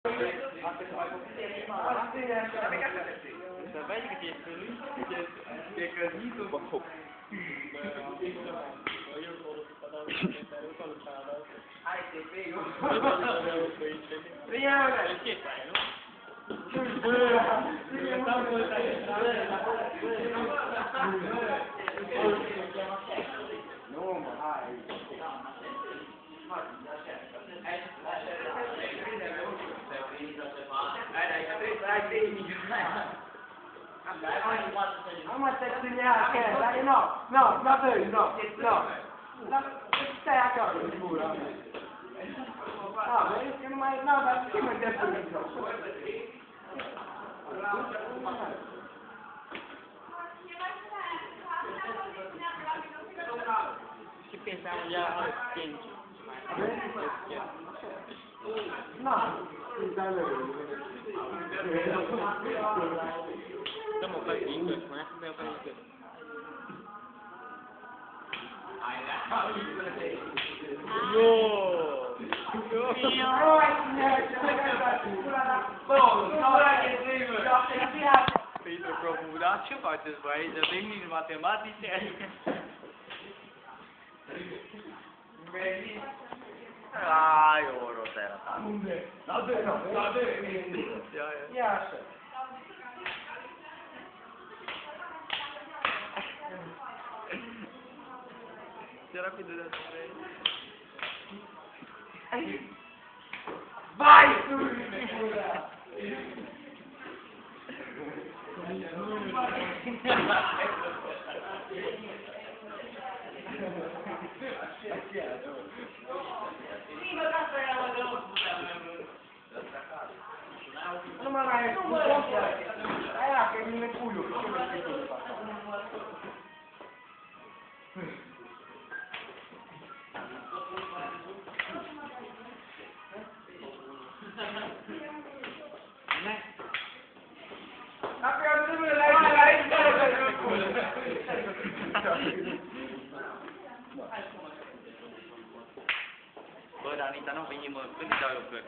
Vedi che ti è casito un po'. Ma stai studiando, dai, no, davvero, no. Stai a casa, sicuro. No, perché non mai, no, perché mi hai detto di no? Ci pensiamo già al tempo. No, Stiamo partendo, non è che abbiamo partito. No! Peter proprio udaccio, faccio sbagliare, prendi in matematica. Ah, io lo Yes. C'era più da Vai! No, ma è un po' che mi ne culo, che mi ne culo. Ora Anita non veniamo, quindi stavo per